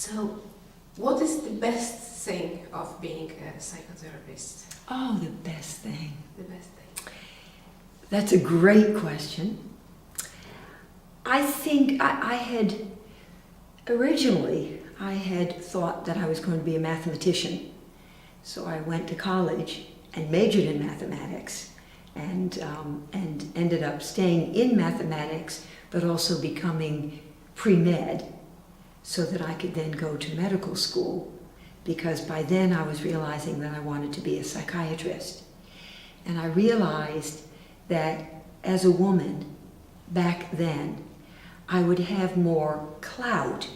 So, what is the best thing of being a psychotherapist? Oh, the best thing. The best thing. That's a great question. I think I had thought that I was going to be a mathematician. So I went to college and majored in mathematics and ended up staying in mathematics, but also becoming pre-med so that I could then go to medical school, because by then I was realizing that I wanted to be a psychiatrist. And I realized that as a woman back then, I would have more clout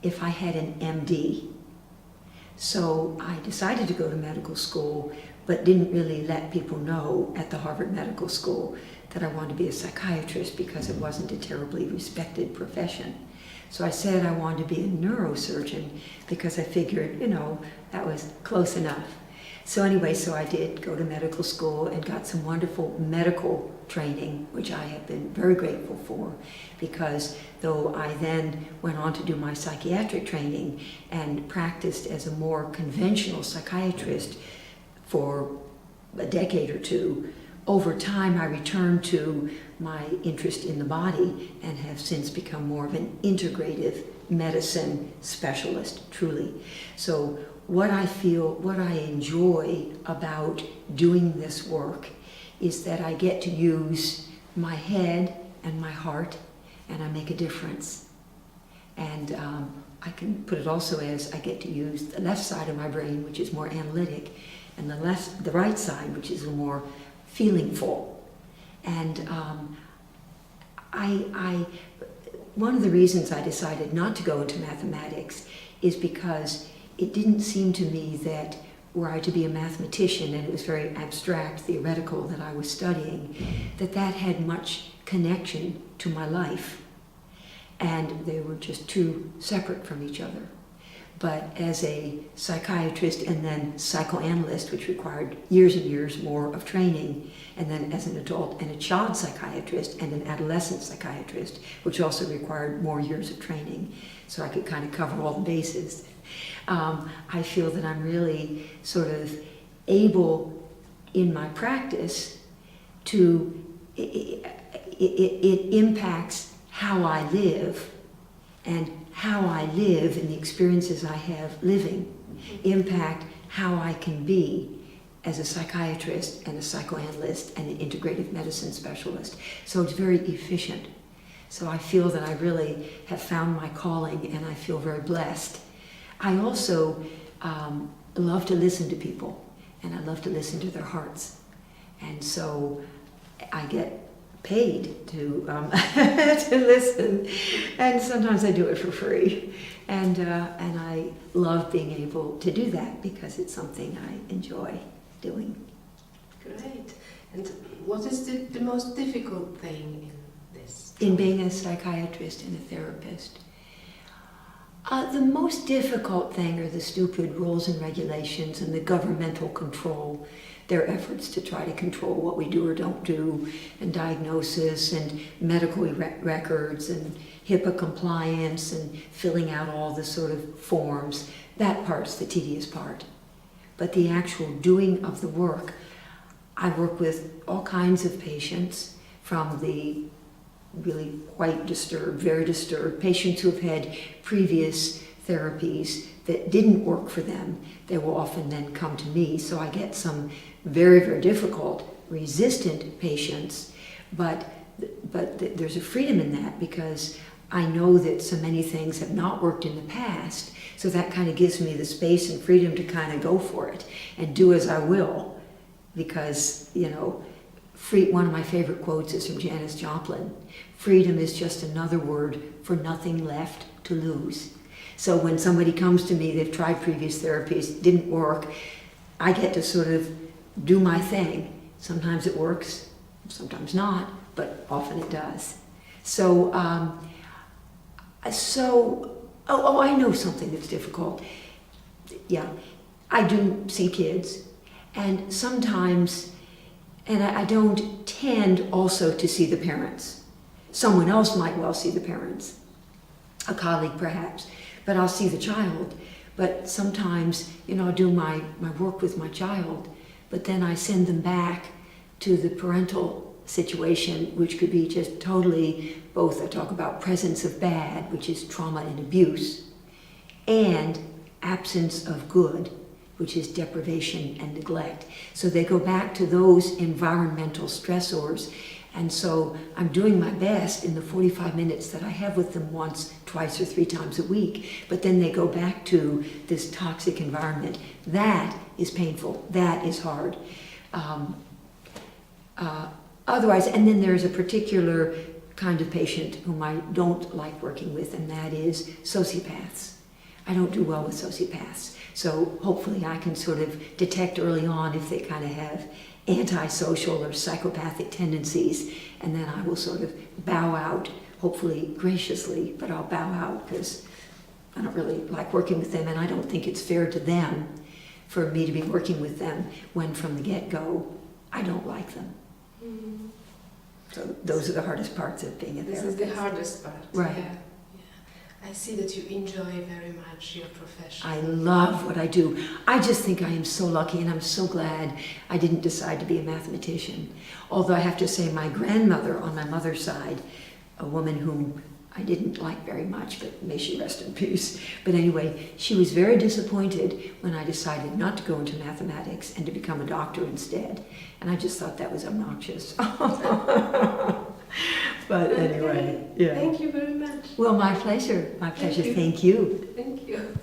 if I had an MD. So I decided to go to medical school, but didn't really let people know at the Harvard Medical School that I wanted to be a psychiatrist because it wasn't a terribly respected profession. So I said I wanted to be a neurosurgeon because I figured, that was close enough. So anyway, so I did go to medical school and got some wonderful medical training, which I have been very grateful for, because though I then went on to do my psychiatric training and practiced as a more conventional psychiatrist for a decade or two, over time I returned to my interest in the body and have since become more of an integrative medicine specialist, truly. So what I enjoy about doing this work is that I get to use my head and my heart, and I make a difference. And I can put it also as I get to use the left side of my brain, which is more analytic, and the right side, which is more feelingful. And one of the reasons I decided not to go into mathematics is because it didn't seem to me that were I to be a mathematician, and it was very abstract, theoretical that I was studying, that had much connection to my life. And they were just too separate from each other. But as a psychiatrist and then psychoanalyst, which required years and years more of training, and then as an adult and a child psychiatrist and an adolescent psychiatrist, which also required more years of training, so I could kind of cover all the bases, I feel that I'm really sort of able in my practice to, it impacts how I live, and how I live and the experiences I have living impact how I can be as a psychiatrist and a psychoanalyst and an integrative medicine specialist. So it's very efficient. So I feel that I really have found my calling, and I feel very blessed. I also love to listen to people, and I love to listen to their hearts. And so I get paid to to listen, and sometimes I do it for free, and I love being able to do that because it's something I enjoy doing. Great. And what is the most difficult thing in this? In being a psychiatrist and a therapist? The most difficult thing are the stupid rules and regulations and the governmental control, their efforts to try to control what we do or don't do, and diagnosis and medical records and HIPAA compliance and filling out all the sort of forms. That part's the tedious part. But the actual doing of the work, I work with all kinds of patients, from the really quite disturbed, very disturbed, patients who have had previous therapies that didn't work for them. They will often then come to me, so I get some very, very difficult, resistant patients, but there's a freedom in that because I know that so many things have not worked in the past, so that kind of gives me the space and freedom to kind of go for it and do as I will, because, one of my favorite quotes is from Janis Joplin: freedom is just another word for nothing left to lose. So when somebody comes to me, they've tried previous therapies, didn't work, I get to sort of do my thing. Sometimes it works, sometimes not, but often it does. So, I know something that's difficult. Yeah, I do see kids, and sometimes, and I don't tend also to see the parents. Someone else might well see the parents, a colleague perhaps, but I'll see the child. But sometimes, I'll do my work with my child, but then I send them back to the parental situation, which could be just totally both. I talk about presence of bad, which is trauma and abuse, and absence of good, which is deprivation and neglect. So they go back to those environmental stressors. And so I'm doing my best in the 45 minutes that I have with them once, twice, or 3 times a week. But then they go back to this toxic environment. That is painful. That is hard. Otherwise, and then there's a particular kind of patient whom I don't like working with, and that is sociopaths. I don't do well with sociopaths. So hopefully I can sort of detect early on if they kind of have antisocial or psychopathic tendencies, and then I will sort of bow out, hopefully graciously, but I'll bow out because I don't really like working with them, and I don't think it's fair to them for me to be working with them when from the get-go I don't like them. Mm. So those are the hardest parts of being a therapist. This is the hardest part. Right. Yeah. I see that you enjoy very much your profession. I love what I do. I just think I am so lucky, and I'm so glad I didn't decide to be a mathematician. Although I have to say my grandmother on my mother's side, a woman whom I didn't like very much, but may she rest in peace. But anyway, she was very disappointed when I decided not to go into mathematics and to become a doctor instead. And I just thought that was obnoxious. But anyway, yeah. Thank you very much. Well, my pleasure. My pleasure. Thank you. Thank you.